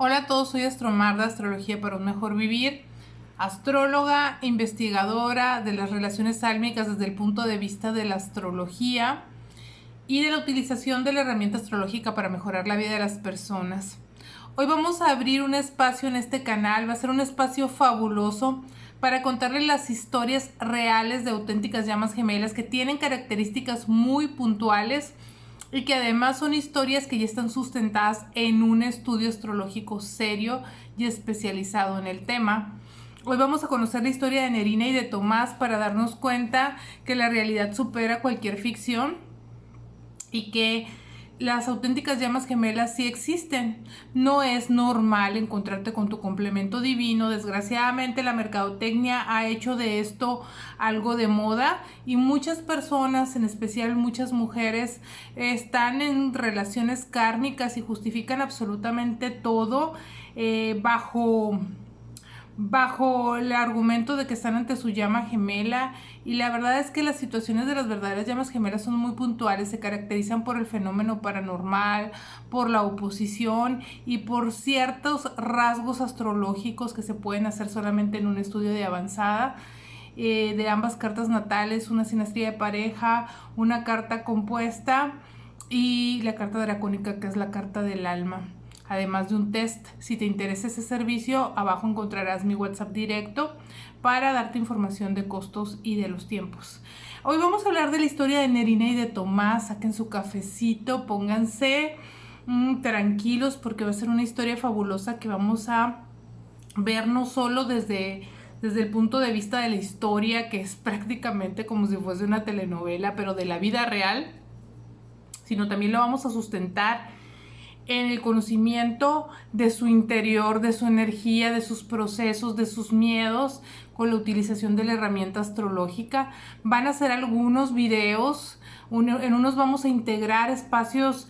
Hola a todos, soy Astromar de Astrología para un Mejor Vivir, astróloga, investigadora de las relaciones sálmicas desde el punto de vista de la astrología y de la utilización de la herramienta astrológica para mejorar la vida de las personas. Hoy vamos a abrir un espacio en este canal, va a ser un espacio fabuloso para contarles las historias reales de auténticas llamas gemelas que tienen características muy puntuales y que además son historias que ya están sustentadas en un estudio astrológico serio y especializado en el tema. Hoy vamos a conocer la historia de Nerina y de Tomás para darnos cuenta que la realidad supera cualquier ficción y que las auténticas llamas gemelas sí existen. No es normal encontrarte con tu complemento divino. Desgraciadamente la mercadotecnia ha hecho de esto algo de moda y muchas personas, en especial muchas mujeres, están en relaciones kármicas y justifican absolutamente todo bajo el argumento de que están ante su llama gemela, y la verdad es que las situaciones de las verdaderas llamas gemelas son muy puntuales, se caracterizan por el fenómeno paranormal, por la oposición y por ciertos rasgos astrológicos que se pueden hacer solamente en un estudio de avanzada de ambas cartas natales, una sinastría de pareja, una carta compuesta y la carta dracónica, que es la carta del alma, además de un test. Si te interesa ese servicio, abajo encontrarás mi WhatsApp directo para darte información de costos y de los tiempos. Hoy vamos a hablar de la historia de Nerina y de Tomás. Saquen su cafecito, pónganse tranquilos, porque va a ser una historia fabulosa que vamos a ver no solo desde el punto de vista de la historia, que es prácticamente como si fuese una telenovela, pero de la vida real, sino también lo vamos a sustentar en el conocimiento de su interior, de su energía, de sus procesos, de sus miedos, con la utilización de la herramienta astrológica. Van a ser algunos videos, en unos vamos a integrar espacios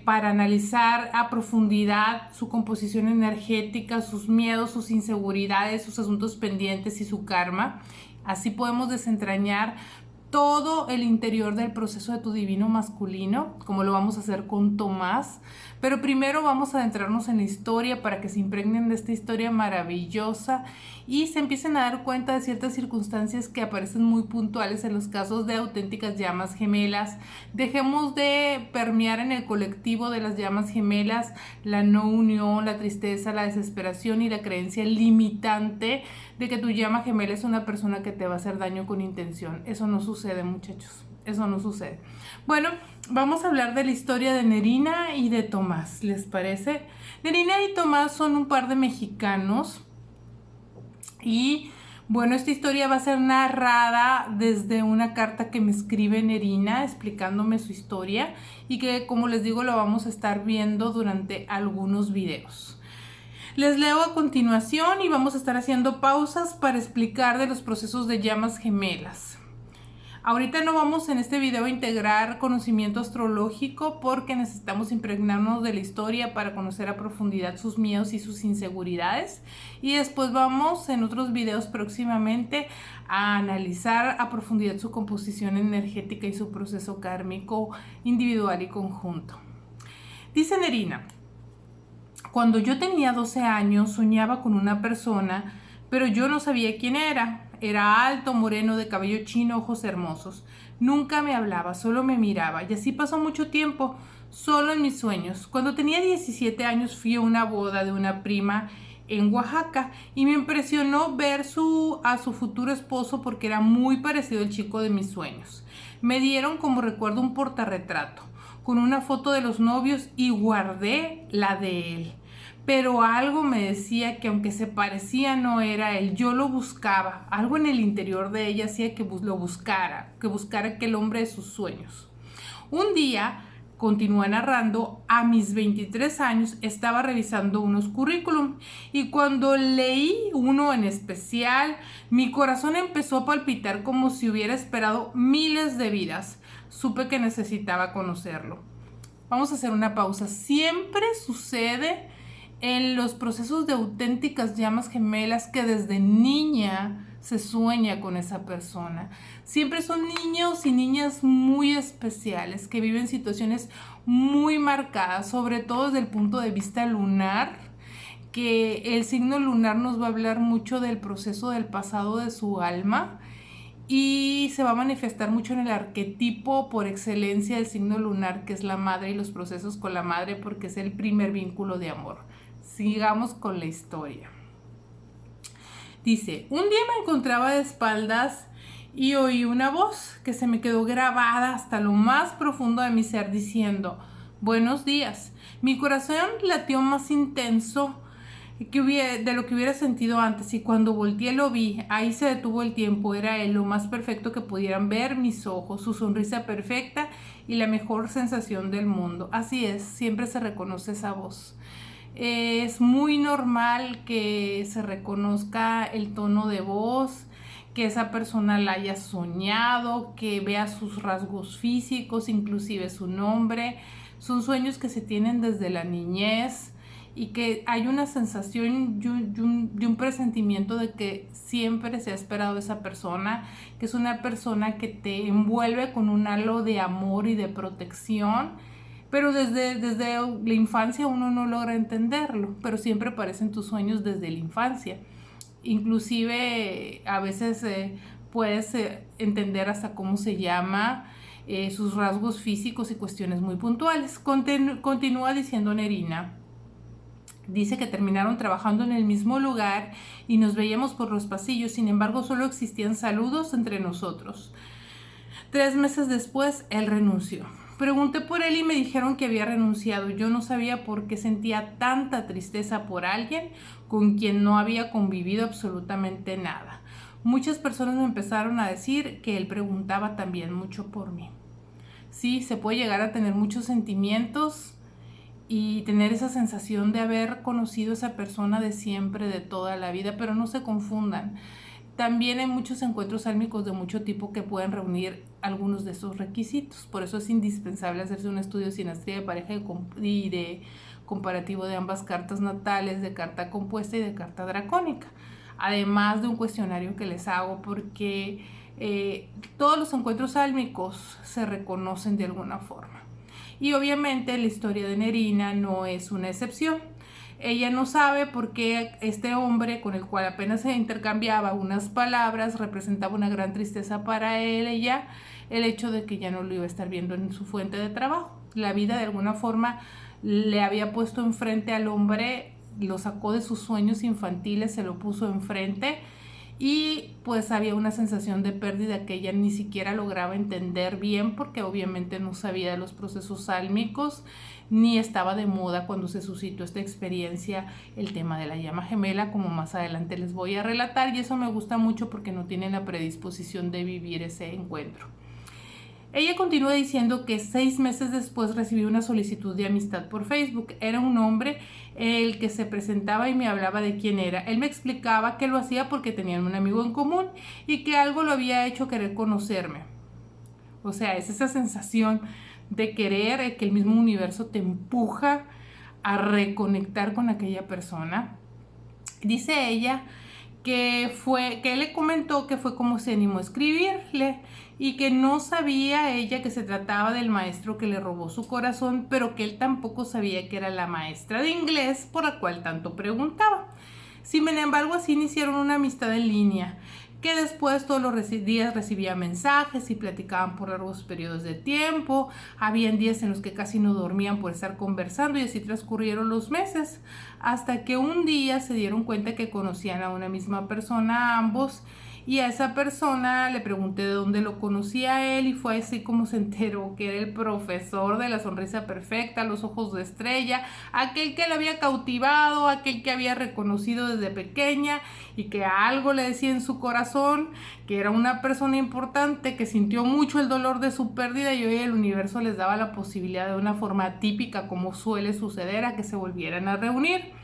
para analizar a profundidad su composición energética, sus miedos, sus inseguridades, sus asuntos pendientes y su karma. Así podemos desentrañar todo el interior del proceso de tu divino masculino, como lo vamos a hacer con Tomás. Pero primero vamos a adentrarnos en la historia para que se impregnen de esta historia maravillosa y se empiecen a dar cuenta de ciertas circunstancias que aparecen muy puntuales en los casos de auténticas llamas gemelas. Dejemos de permear en el colectivo de las llamas gemelas la no unión, la tristeza, la desesperación y la creencia limitante de que tu llama gemela es una persona que te va a hacer daño con intención. Eso no sucede, muchachos. Eso no sucede. Bueno, vamos a hablar de la historia de Nerina y de Tomás, ¿les parece? Nerina y Tomás son un par de mexicanos y bueno, esta historia va a ser narrada desde una carta que me escribe Nerina explicándome su historia y que, como les digo, lo vamos a estar viendo durante algunos videos. Les leo a continuación y vamos a estar haciendo pausas para explicar de los procesos de llamas gemelas. Ahorita no vamos en este video a integrar conocimiento astrológico porque necesitamos impregnarnos de la historia para conocer a profundidad sus miedos y sus inseguridades. Y después vamos en otros videos próximamente a analizar a profundidad su composición energética y su proceso kármico individual y conjunto. Dice Nerina: cuando yo tenía 12 años soñaba con una persona, pero yo no sabía quién era. Era alto, moreno, de cabello chino, ojos hermosos. Nunca me hablaba, solo me miraba. Y así pasó mucho tiempo, solo en mis sueños. Cuando tenía 17 años fui a una boda de una prima en Oaxaca y me impresionó ver a su futuro esposo porque era muy parecido al chico de mis sueños. Me dieron como recuerdo un portarretrato con una foto de los novios y guardé la de él. Pero algo me decía que aunque se parecía no era él. Yo lo buscaba. Algo en el interior de ella hacía que lo buscara, que buscara aquel hombre de sus sueños. Un día, continúa narrando, a mis 23 años estaba revisando unos currículum y cuando leí uno en especial, mi corazón empezó a palpitar como si hubiera esperado miles de vidas. Supe que necesitaba conocerlo. Vamos a hacer una pausa. Siempre sucede en los procesos de auténticas llamas gemelas que desde niña se sueña con esa persona. Siempre son niños y niñas muy especiales que viven situaciones muy marcadas, sobre todo desde el punto de vista lunar, que el signo lunar nos va a hablar mucho del proceso del pasado de su alma y se va a manifestar mucho en el arquetipo por excelencia del signo lunar, que es la madre y los procesos con la madre, porque es el primer vínculo de amor. Sigamos con la historia. Dice, un día me encontraba de espaldas y oí una voz que se me quedó grabada hasta lo más profundo de mi ser diciendo, buenos días. Mi corazón latió más intenso de lo que hubiera sentido antes, y cuando volteé lo vi. Ahí se detuvo el tiempo. Era él, lo más perfecto que pudieran ver mis ojos, su sonrisa perfecta y la mejor sensación del mundo. Así es, siempre se reconoce esa voz. Es muy normal que se reconozca el tono de voz, que esa persona la haya soñado, que vea sus rasgos físicos, inclusive su nombre. Son sueños que se tienen desde la niñez y que hay una sensación y un presentimiento de que siempre se ha esperado esa persona, que es una persona que te envuelve con un halo de amor y de protección, pero desde la infancia uno no logra entenderlo, pero siempre aparecen tus sueños desde la infancia. Inclusive a veces puedes entender hasta cómo se llama, sus rasgos físicos y cuestiones muy puntuales. Continúa diciendo Nerina. Dice que terminaron trabajando en el mismo lugar y nos veíamos por los pasillos, sin embargo solo existían saludos entre nosotros. 3 meses después, él renunció. Pregunté por él y me dijeron que había renunciado. Yo no sabía por qué sentía tanta tristeza por alguien con quien no había convivido absolutamente nada. Muchas personas me empezaron a decir que él preguntaba también mucho por mí. Sí, se puede llegar a tener muchos sentimientos y tener esa sensación de haber conocido a esa persona de siempre, de toda la vida, pero no se confundan. También hay muchos encuentros álmicos de mucho tipo que pueden reunir algunos de esos requisitos. Por eso es indispensable hacerse un estudio de sinastría de pareja y de comparativo de ambas cartas natales, de carta compuesta y de carta dracónica. Además de un cuestionario que les hago, porque todos los encuentros álmicos se reconocen de alguna forma. Y obviamente la historia de Nerina no es una excepción. Ella no sabe por qué este hombre, con el cual apenas se intercambiaba unas palabras, representaba una gran tristeza para ella, el hecho de que ya no lo iba a estar viendo en su fuente de trabajo. La vida de alguna forma le había puesto enfrente al hombre, lo sacó de sus sueños infantiles, se lo puso enfrente, y pues había una sensación de pérdida que ella ni siquiera lograba entender bien, porque obviamente no sabía de los procesos sálmicos ni estaba de moda cuando se suscitó esta experiencia el tema de la llama gemela, como más adelante les voy a relatar, y eso me gusta mucho porque no tienen la predisposición de vivir ese encuentro. Ella continúa diciendo que 6 meses después recibió una solicitud de amistad por Facebook. Era un hombre el que se presentaba y me hablaba de quién era. Él me explicaba que lo hacía porque tenían un amigo en común y que algo lo había hecho querer conocerme. O sea, es esa sensación de querer, que el mismo universo te empuja a reconectar con aquella persona. Dice ella que él le comentó que fue como se animó a escribirle y que no sabía ella que se trataba del maestro que le robó su corazón, pero que él tampoco sabía que era la maestra de inglés por la cual tanto preguntaba. Sin embargo, así iniciaron una amistad en línea, que después todos los días recibía mensajes y platicaban por largos periodos de tiempo. Habían días en los que casi no dormían por estar conversando, y así transcurrieron los meses, hasta que un día se dieron cuenta que conocían a una misma persona ambos, y a esa persona le pregunté de dónde lo conocía a él, y fue así como se enteró que era el profesor de la sonrisa perfecta, los ojos de estrella, aquel que le había cautivado, aquel que había reconocido desde pequeña y que algo le decía en su corazón, que era una persona importante, que sintió mucho el dolor de su pérdida, y hoy el universo les daba la posibilidad de una forma típica, como suele suceder, a que se volvieran a reunir.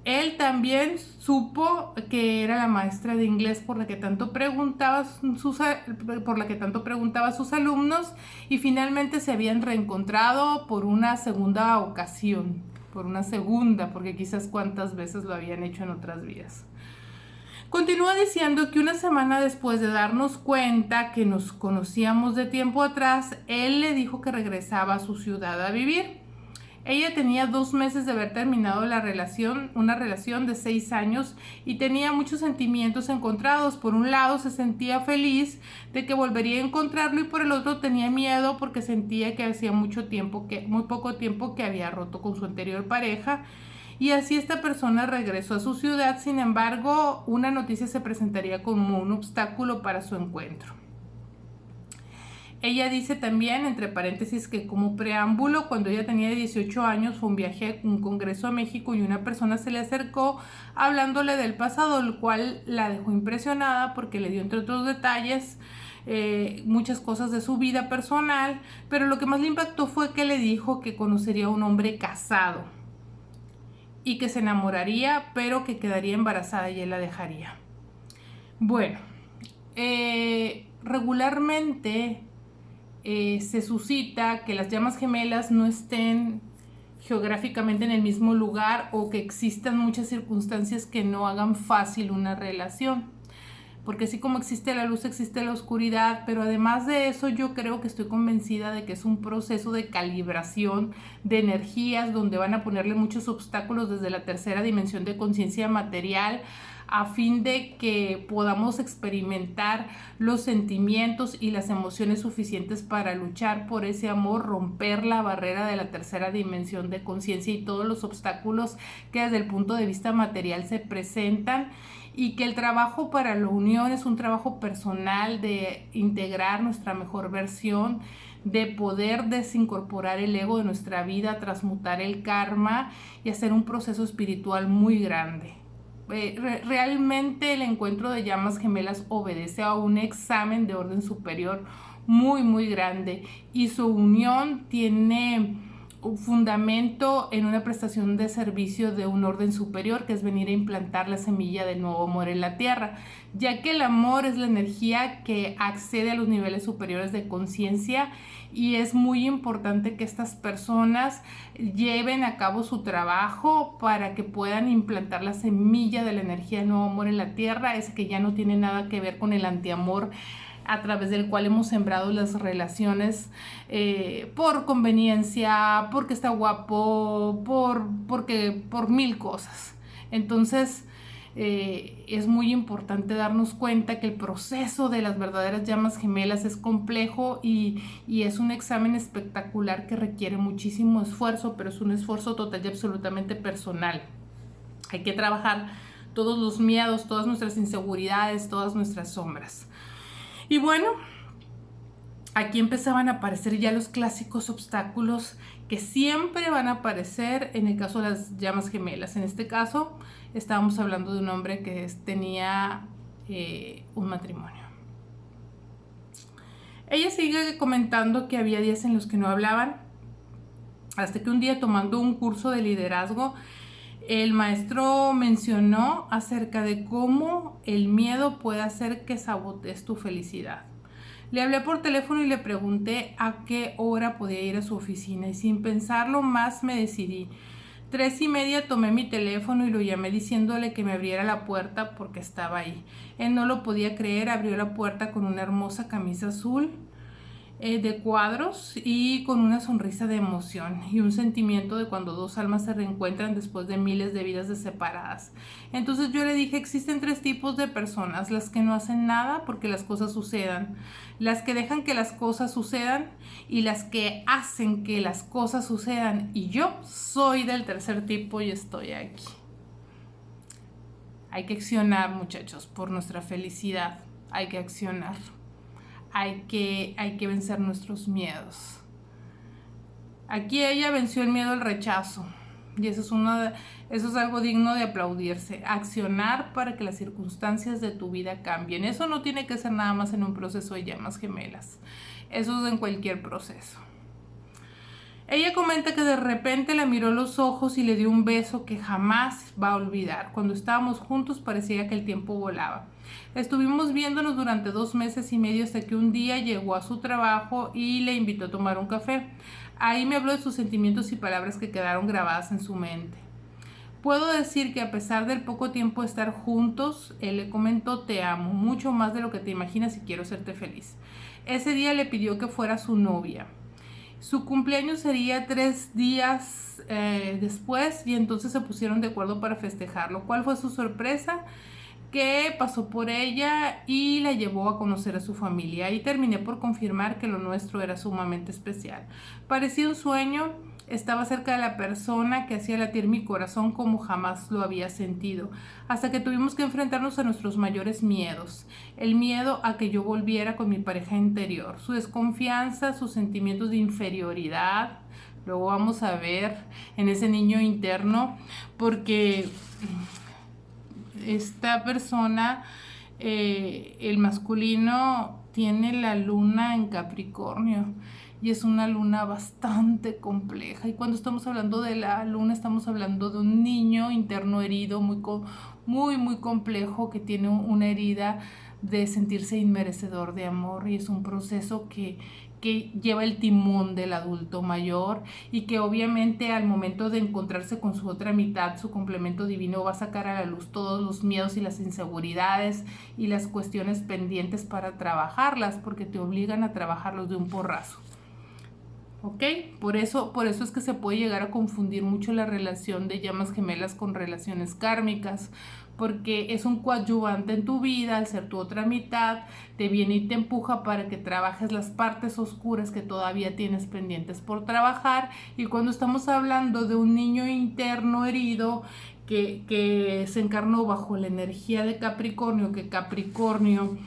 Él también supo que era la maestra de inglés por la que tanto preguntaba a sus alumnos, y finalmente se habían reencontrado por una segunda ocasión, porque quizás cuántas veces lo habían hecho en otras vidas. Continúa diciendo que una semana después de darnos cuenta que nos conocíamos de tiempo atrás, él le dijo que regresaba a su ciudad a vivir. Ella tenía 2 meses de haber terminado la relación, una relación de 6 años, y tenía muchos sentimientos encontrados. Por un lado se sentía feliz de que volvería a encontrarlo, y por el otro tenía miedo porque sentía que hacía muy poco tiempo que había roto con su anterior pareja. Y así esta persona regresó a su ciudad. Sin embargo, una noticia se presentaría como un obstáculo para su encuentro. Ella dice también, entre paréntesis, que como preámbulo, cuando ella tenía 18 años, fue un viaje a un congreso a México y una persona se le acercó hablándole del pasado, el cual la dejó impresionada porque le dio, entre otros detalles, muchas cosas de su vida personal, pero lo que más le impactó fue que le dijo que conocería a un hombre casado y que se enamoraría, pero que quedaría embarazada y él la dejaría. Bueno, regularmente se suscita que las llamas gemelas no estén geográficamente en el mismo lugar, o que existan muchas circunstancias que no hagan fácil una relación, porque así como existe la luz, existe la oscuridad. Pero además de eso, yo creo que estoy convencida de que es un proceso de calibración de energías, donde van a ponerle muchos obstáculos desde la tercera dimensión de conciencia material, a fin de que podamos experimentar los sentimientos y las emociones suficientes para luchar por ese amor, romper la barrera de la tercera dimensión de conciencia y todos los obstáculos que desde el punto de vista material se presentan, y que el trabajo para la unión es un trabajo personal de integrar nuestra mejor versión, de poder desincorporar el ego de nuestra vida, transmutar el karma y hacer un proceso espiritual muy grande. Realmente el encuentro de llamas gemelas obedece a un examen de orden superior muy grande, y su unión tiene un fundamento en una prestación de servicio de un orden superior, que es venir a implantar la semilla del nuevo amor en la tierra, ya que el amor es la energía que accede a los niveles superiores de conciencia, y es muy importante que estas personas lleven a cabo su trabajo para que puedan implantar la semilla de la energía del nuevo amor en la tierra, ese que ya no tiene nada que ver con el antiamor a través del cual hemos sembrado las relaciones por conveniencia, porque está guapo, por mil cosas. Entonces es muy importante darnos cuenta que el proceso de las verdaderas llamas gemelas es complejo, y es un examen espectacular que requiere muchísimo esfuerzo, pero es un esfuerzo total y absolutamente personal. Hay que trabajar todos los miedos, todas nuestras inseguridades, todas nuestras sombras. Y bueno, aquí empezaban a aparecer ya los clásicos obstáculos que siempre van a aparecer en el caso de las llamas gemelas. En este caso estábamos hablando de un hombre que tenía un matrimonio. Ella sigue comentando que había días en los que no hablaban, hasta que un día, tomando un curso de liderazgo, el maestro mencionó acerca de cómo el miedo puede hacer que sabotees tu felicidad. Le hablé por teléfono y le pregunté a qué hora podía ir a su oficina, y sin pensarlo más me decidí. 3:30 tomé mi teléfono y lo llamé diciéndole que me abriera la puerta porque estaba ahí. Él no lo podía creer, abrió la puerta con una hermosa camisa azul de cuadros y con una sonrisa de emoción y un sentimiento de cuando dos almas se reencuentran después de miles de vidas separadas. Entonces yo le dije: existen 3 tipos de personas: las que no hacen nada porque las cosas sucedan, las que dejan que las cosas sucedan, y las que hacen que las cosas sucedan. Y yo soy del tercer tipo y estoy aquí. Hay que accionar, muchachos, por nuestra felicidad. Hay que accionar. Hay que vencer nuestros miedos. Aquí ella venció el miedo al rechazo, y eso es algo digno de aplaudirse. Accionar para que las circunstancias de tu vida cambien. Eso no tiene que ser nada más en un proceso de llamas gemelas. Eso es en cualquier proceso. Ella comenta que de repente la miró a los ojos y le dio un beso que jamás va a olvidar. Cuando estábamos juntos parecía que el tiempo volaba. Estuvimos viéndonos durante 2 meses y medio, hasta que un día llegó a su trabajo y le invitó a tomar un café. Ahí me habló de sus sentimientos y palabras que quedaron grabadas en su mente. Puedo decir que a pesar del poco tiempo de estar juntos, él le comentó: te amo, mucho más de lo que te imaginas, y quiero hacerte feliz. Ese día le pidió que fuera su novia. Su cumpleaños sería 3 días después y entonces se pusieron de acuerdo para festejarlo. ¿Cuál fue su sorpresa? Que pasó por ella y la llevó a conocer a su familia. Y terminé por confirmar que lo nuestro era sumamente especial. Parecía un sueño. Estaba cerca de la persona que hacía latir mi corazón como jamás lo había sentido, hasta que tuvimos que enfrentarnos a nuestros mayores miedos. El miedo a que yo volviera con mi pareja interior, su desconfianza, sus sentimientos de inferioridad. Luego vamos a ver en ese niño interno, porque esta persona, el masculino, tiene la luna en Capricornio y es una luna bastante compleja. Y cuando estamos hablando de la luna, estamos hablando de un niño interno herido, muy complejo, que tiene una herida de sentirse inmerecedor de amor, y es un proceso que lleva el timón del adulto mayor, y que obviamente al momento de encontrarse con su otra mitad, su complemento divino, va a sacar a la luz todos los miedos y las inseguridades y las cuestiones pendientes para trabajarlas, porque te obligan a trabajarlos de un porrazo. ¿Ok? Por eso es que se puede llegar a confundir mucho la relación de llamas gemelas con relaciones kármicas, porque es un coadyuvante en tu vida. Al ser tu otra mitad, te viene y te empuja para que trabajes las partes oscuras que todavía tienes pendientes por trabajar. Y cuando estamos hablando de un niño interno herido que se encarnó bajo la energía de Capricornio, que Capricornio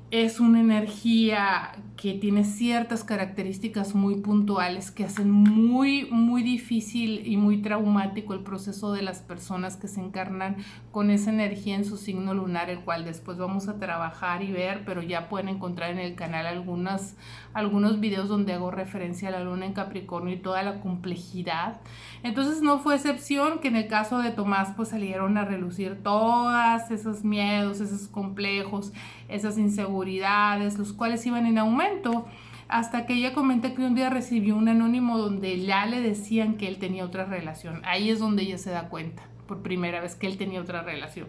es una energía que tiene ciertas características muy puntuales que hacen muy difícil y muy traumático el proceso de las personas que se encarnan con esa energía en su signo lunar, el cual después vamos a trabajar y ver, pero ya pueden encontrar en el canal algunos videos donde hago referencia a la luna en Capricornio y toda la complejidad. Entonces no fue excepción que en el caso de Tomás pues salieron a relucir todos esos miedos, esos complejos, esas inseguridades, los cuales iban en aumento, hasta que ella comenta que un día recibió un anónimo donde ya le decían que él tenía otra relación. Ahí es donde ella se da cuenta por primera vez que él tenía otra relación.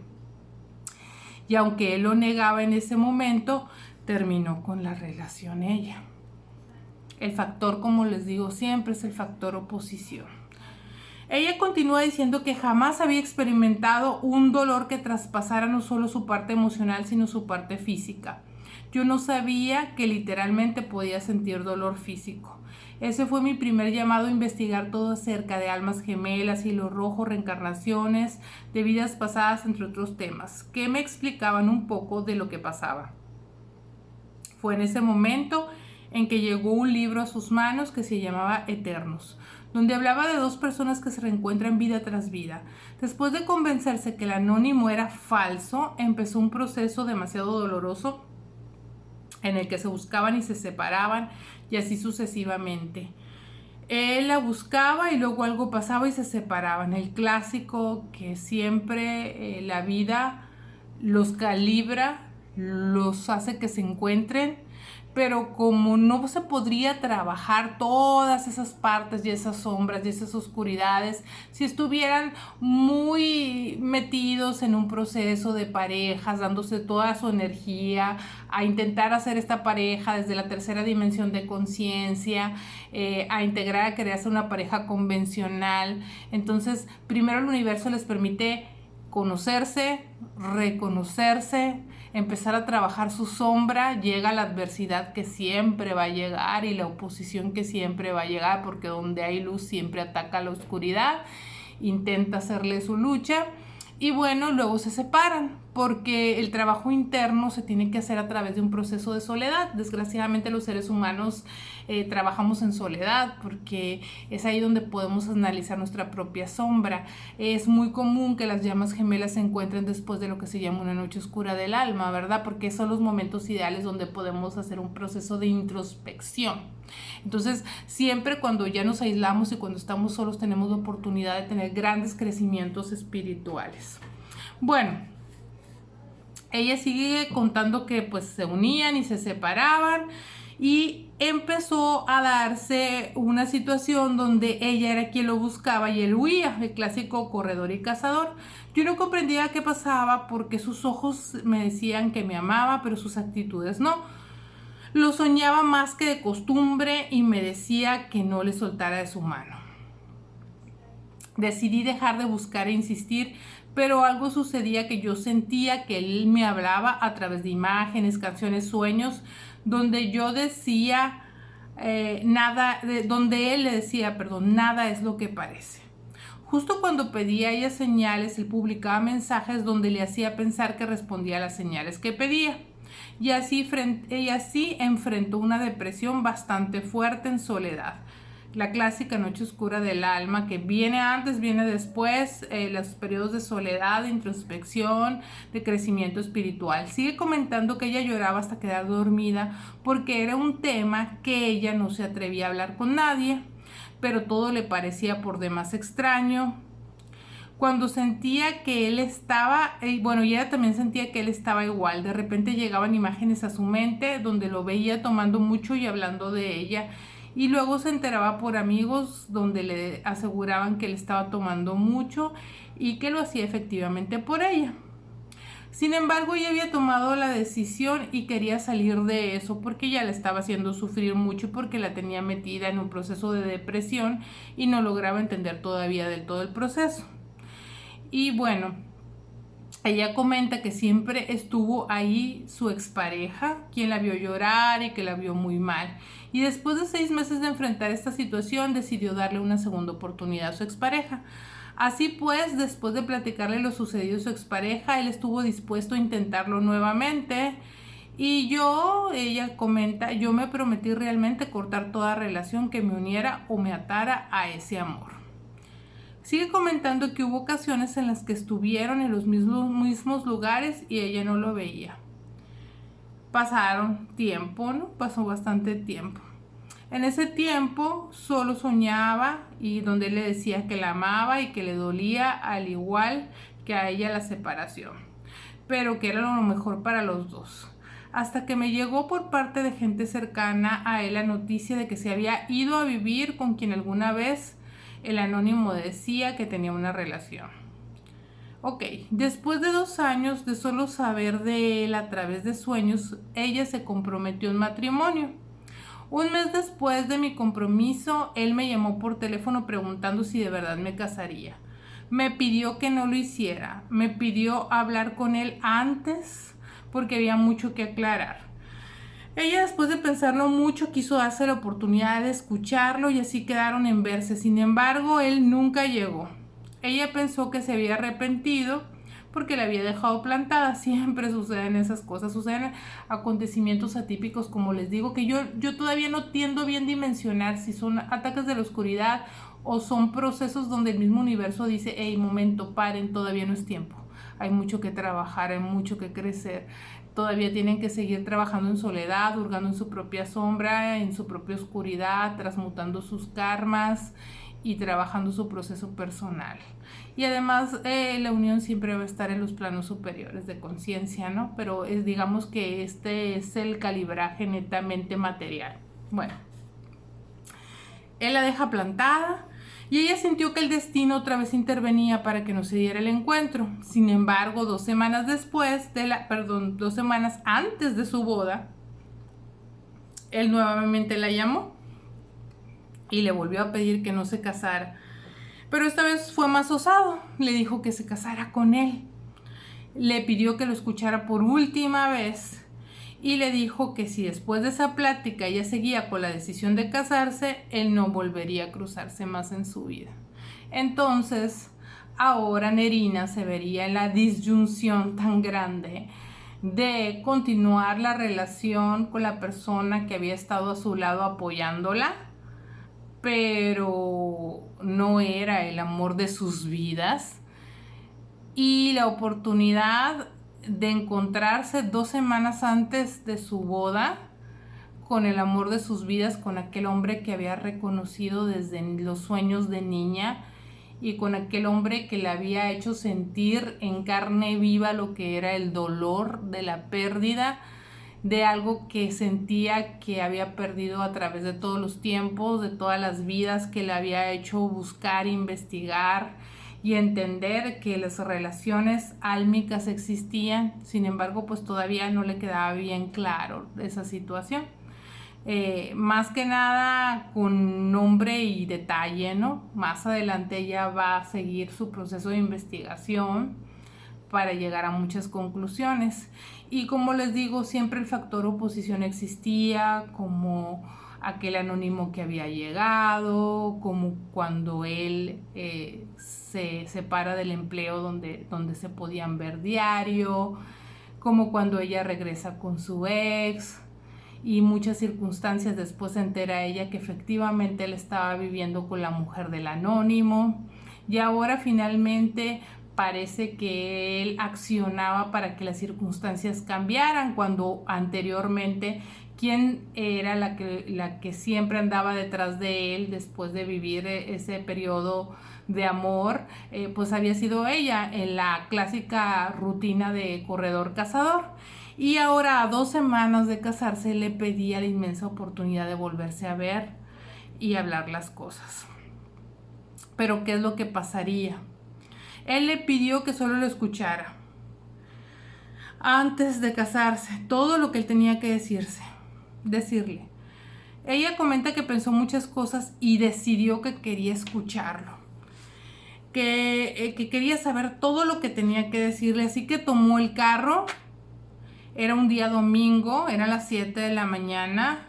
Y aunque él lo negaba en ese momento, terminó con la relación ella. El factor, como les digo siempre, es el factor oposición. Ella continúa diciendo que jamás había experimentado un dolor que traspasara no solo su parte emocional, sino su parte física. Yo no sabía que literalmente podía sentir dolor físico. Ese fue mi primer llamado a investigar todo acerca de almas gemelas, hilo rojo, reencarnaciones, de vidas pasadas, entre otros temas, que me explicaban un poco de lo que pasaba. Fue en ese momento en que llegó un libro a sus manos que se llamaba Eternos, donde hablaba de dos personas que se reencuentran vida tras vida. Después de convencerse que el anónimo era falso, empezó un proceso demasiado doloroso en el que se buscaban y se separaban, y así sucesivamente. Él la buscaba y luego algo pasaba y se separaban. El clásico que siempre la vida los calibra, los hace que se encuentren, pero como no se podría trabajar todas esas partes y esas sombras y esas oscuridades si estuvieran muy metidos en un proceso de parejas, dándose toda su energía a intentar hacer esta pareja desde la tercera dimensión de conciencia, a integrar, a crearse una pareja convencional. Entonces, primero el universo les permite conocerse, reconocerse, empezar a trabajar su sombra. Llega la adversidad que siempre va a llegar y la oposición que siempre va a llegar, porque donde hay luz siempre ataca la oscuridad, intenta hacerle su lucha. Y bueno, luego se separan porque el trabajo interno se tiene que hacer a través de un proceso de soledad. Desgraciadamente los seres humanos trabajamos en soledad porque es ahí donde podemos analizar nuestra propia sombra. Es muy común que las llamas gemelas se encuentren después de lo que se llama una noche oscura del alma, ¿verdad? Porque son los momentos ideales donde podemos hacer un proceso de introspección. Entonces, siempre cuando ya nos aislamos y cuando estamos solos tenemos la oportunidad de tener grandes crecimientos espirituales. Bueno, ella sigue contando que pues se unían y se separaban, y empezó a darse una situación donde ella era quien lo buscaba y él huía, el clásico corredor y cazador. Yo no comprendía qué pasaba porque sus ojos me decían que me amaba, pero sus actitudes no. Lo soñaba más que de costumbre y me decía que no le soltara de su mano. Decidí dejar de buscar e insistir, pero algo sucedía que yo sentía que él me hablaba a través de imágenes, canciones, sueños, donde yo decía donde él le decía, perdón, nada es lo que parece. Justo cuando pedía ella señales, él publicaba mensajes donde le hacía pensar que respondía a las señales que pedía. Y así enfrentó una depresión bastante fuerte en soledad. La clásica noche oscura del alma que viene antes, viene después, los periodos de soledad, de introspección, de crecimiento espiritual. Sigue comentando que ella lloraba hasta quedar dormida porque era un tema que ella no se atrevía a hablar con nadie, pero todo le parecía por demás extraño. Cuando sentía que él estaba, y ella también sentía que él estaba igual. De repente llegaban imágenes a su mente donde lo veía tomando mucho y hablando de ella. Y luego se enteraba por amigos donde le aseguraban que él estaba tomando mucho y que lo hacía efectivamente por ella. Sin embargo, ella había tomado la decisión y quería salir de eso porque ya la estaba haciendo sufrir mucho, porque la tenía metida en un proceso de depresión y no lograba entender todavía del todo el proceso. Y bueno, ella comenta que siempre estuvo ahí su expareja, quien la vio llorar y que la vio muy mal. Y después de 6 meses de enfrentar esta situación, decidió darle una segunda oportunidad a su expareja. Así pues, después de platicarle lo sucedido a su expareja, él estuvo dispuesto a intentarlo nuevamente. Y ella comenta, yo me prometí realmente cortar toda relación que me uniera o me atara a ese amor. Sigue comentando que hubo ocasiones en las que estuvieron en los mismos lugares y ella no lo veía. Pasaron tiempo, ¿no? Pasó bastante tiempo. En ese tiempo solo soñaba y donde él le decía que la amaba y que le dolía al igual que a ella la separación, pero que era lo mejor para los dos. Hasta que me llegó por parte de gente cercana a él la noticia de que se había ido a vivir con quien alguna vez el anónimo decía que tenía una relación. Ok, después de 2 años de solo saber de él a través de sueños, ella se comprometió en matrimonio. Un mes después de mi compromiso, él me llamó por teléfono preguntando si de verdad me casaría. Me pidió que no lo hiciera, me pidió hablar con él antes porque había mucho que aclarar. Ella, después de pensarlo mucho, quiso darse la oportunidad de escucharlo y así quedaron en verse. Sin embargo, él nunca llegó. Ella pensó que se había arrepentido porque la había dejado plantada. Siempre suceden esas cosas, suceden acontecimientos atípicos, como les digo, que yo todavía no tiendo bien dimensionar si son ataques de la oscuridad o son procesos donde el mismo universo dice, hey, momento, paren, todavía no es tiempo. Hay mucho que trabajar, hay mucho que crecer. Todavía tienen que seguir trabajando en soledad, hurgando en su propia sombra, en su propia oscuridad, transmutando sus karmas y trabajando su proceso personal. Y además la unión siempre va a estar en los planos superiores de conciencia, ¿no? Pero digamos que este es el calibraje netamente material. Bueno, él la deja plantada y ella sintió que el destino otra vez intervenía para que no se diera el encuentro. Sin embargo, 2 semanas antes de su boda, él nuevamente la llamó y le volvió a pedir que no se casara. Pero esta vez fue más osado, le dijo que se casara con él. Le pidió que lo escuchara por última vez y le dijo que si después de esa plática ella seguía con la decisión de casarse, él no volvería a cruzarse más en su vida. Entonces, ahora Nerina se vería en la disyunción tan grande de continuar la relación con la persona que había estado a su lado apoyándola, pero no era el amor de sus vidas, y la oportunidad de encontrarse 2 semanas antes de su boda con el amor de sus vidas, con aquel hombre que había reconocido desde los sueños de niña y con aquel hombre que le había hecho sentir en carne viva lo que era el dolor de la pérdida de algo que sentía que había perdido a través de todos los tiempos, de todas las vidas que le había hecho buscar, investigar y entender que las relaciones álmicas existían. Sin embargo, pues todavía no le quedaba bien claro esa situación. más que nada con nombre y detalle, ¿no? Más adelante ella va a seguir su proceso de investigación para llegar a muchas conclusiones. Y como les digo, siempre el factor oposición existía, como aquel anónimo que había llegado, como cuando él se separa del empleo donde se podían ver diario, como cuando ella regresa con su ex, y muchas circunstancias después se entera ella que efectivamente él estaba viviendo con la mujer del anónimo, y ahora finalmente parece que él accionaba para que las circunstancias cambiaran, cuando anteriormente quien era la que siempre andaba detrás de él después de vivir ese periodo de amor, pues había sido ella en la clásica rutina de corredor cazador. Y ahora, a 2 semanas de casarse, le pedía la inmensa oportunidad de volverse a ver y hablar las cosas. Pero ¿qué es lo que pasaría? Él le pidió que solo lo escuchara antes de casarse, todo lo que él tenía que decirle. Ella comenta que pensó muchas cosas y decidió que quería escucharlo, que quería saber todo lo que tenía que decirle, así que tomó el carro. Era un día domingo, eran las 7 de la mañana,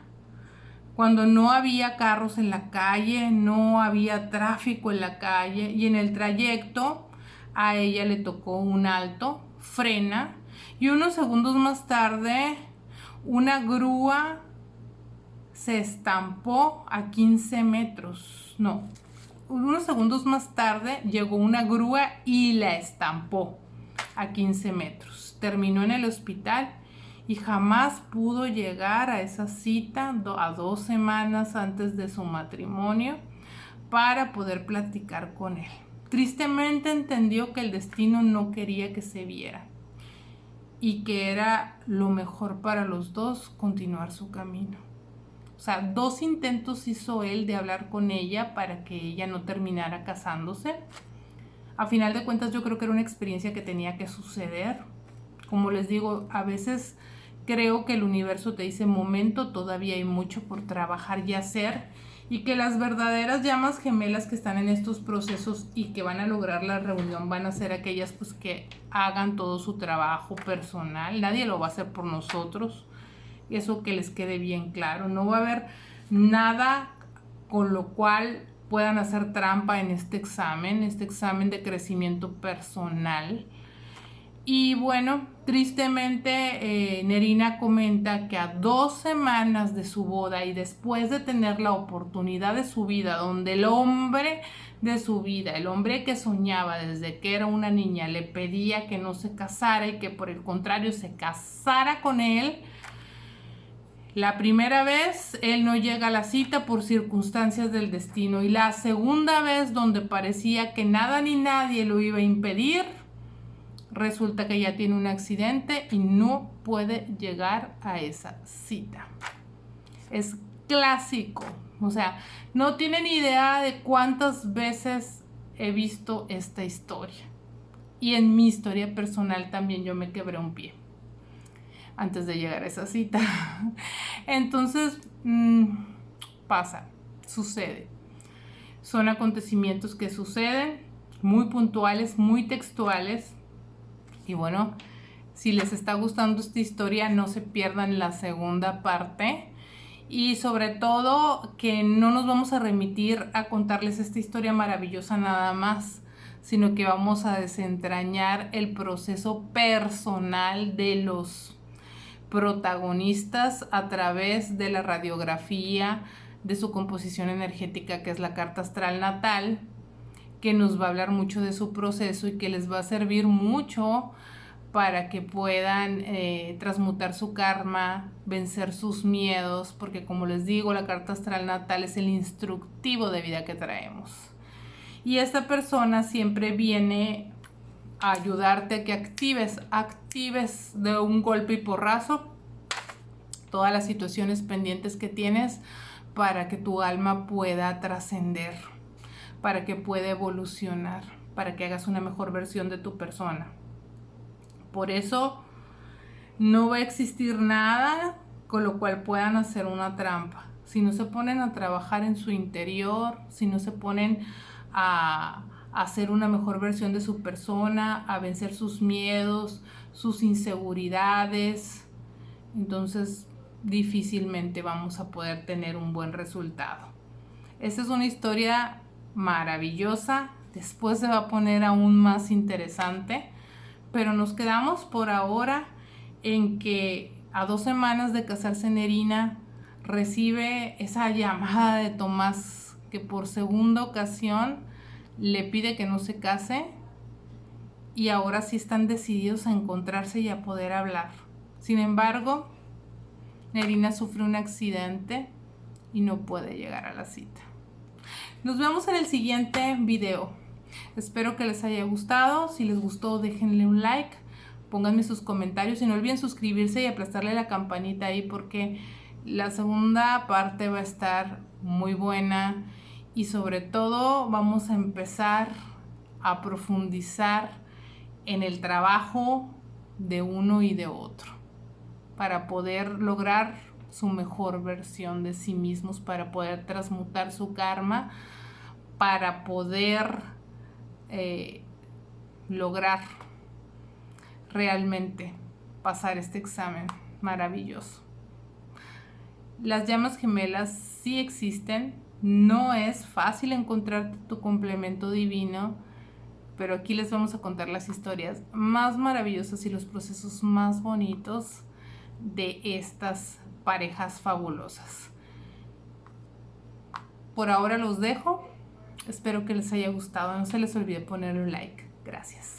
cuando no había carros en la calle, no había tráfico en la calle, y en el trayecto a ella le tocó un alto, frena, y unos segundos más tarde una grúa se estampó a 15 metros. No, unos segundos más tarde llegó una grúa y la estampó a 15 metros. Terminó en el hospital y jamás pudo llegar a esa cita a 2 semanas antes de su matrimonio para poder platicar con él. Tristemente entendió que el destino no quería que se viera y que era lo mejor para los dos continuar su camino. O sea, 2 intentos hizo él de hablar con ella para que ella no terminara casándose. A final de cuentas, yo creo que era una experiencia que tenía que suceder. Como les digo, a veces creo que el universo te dice: momento, todavía hay mucho por trabajar y hacer, y que las verdaderas llamas gemelas que están en estos procesos y que van a lograr la reunión van a ser aquellas pues que hagan todo su trabajo personal. Nadie lo va a hacer por nosotros. Eso que les quede bien claro. No va a haber nada con lo cual puedan hacer trampa en este examen de crecimiento personal. Y bueno, tristemente Nerina comenta que a 2 semanas de su boda y después de tener la oportunidad de su vida, donde el hombre de su vida, el hombre que soñaba desde que era una niña, le pedía que no se casara y que por el contrario se casara con él, la primera vez él no llega a la cita por circunstancias del destino, y la segunda vez, donde parecía que nada ni nadie lo iba a impedir, resulta que ya tiene un accidente y no puede llegar a esa cita. Es clásico. O sea, no tienen idea de cuántas veces he visto esta historia. Y en mi historia personal también yo me quebré un pie antes de llegar a esa cita. Entonces, pasa, sucede. Son acontecimientos que suceden, muy puntuales, muy textuales. Y bueno, si les está gustando esta historia, no se pierdan la segunda parte. Y sobre todo, que no nos vamos a remitir a contarles esta historia maravillosa nada más, sino que vamos a desentrañar el proceso personal de los protagonistas a través de la radiografía de su composición energética, que es la carta astral natal, que nos va a hablar mucho de su proceso y que les va a servir mucho para que puedan transmutar su karma, vencer sus miedos, porque como les digo, la carta astral natal es el instructivo de vida que traemos. Y esta persona siempre viene a ayudarte a que actives de un golpe y porrazo todas las situaciones pendientes que tienes para que tu alma pueda trascender, para que pueda evolucionar, para que hagas una mejor versión de tu persona. Por eso no va a existir nada con lo cual puedan hacer una trampa. Si no se ponen a trabajar en su interior, si no se ponen a hacer una mejor versión de su persona, a vencer sus miedos, sus inseguridades, entonces difícilmente vamos a poder tener un buen resultado. Esta es una historia maravillosa, después se va a poner aún más interesante, pero nos quedamos por ahora en que a 2 semanas de casarse Nerina recibe esa llamada de Tomás que por segunda ocasión le pide que no se case, y ahora sí están decididos a encontrarse y a poder hablar. Sin embargo, Nerina sufre un accidente y no puede llegar a la cita. Nos vemos en el siguiente video. Espero que les haya gustado. Si les gustó, déjenle un like, pónganme sus comentarios y no olviden suscribirse y aplastarle la campanita ahí, porque la segunda parte va a estar muy buena y sobre todo vamos a empezar a profundizar en el trabajo de uno y de otro para poder lograr su mejor versión de sí mismos, para poder transmutar su karma, para poder lograr realmente pasar este examen maravilloso. Las llamas gemelas sí existen, no es fácil encontrar tu complemento divino, pero aquí les vamos a contar las historias más maravillosas y los procesos más bonitos de estas parejas fabulosas. Por ahora los dejo, espero que les haya gustado, no se les olvide poner un like. Gracias.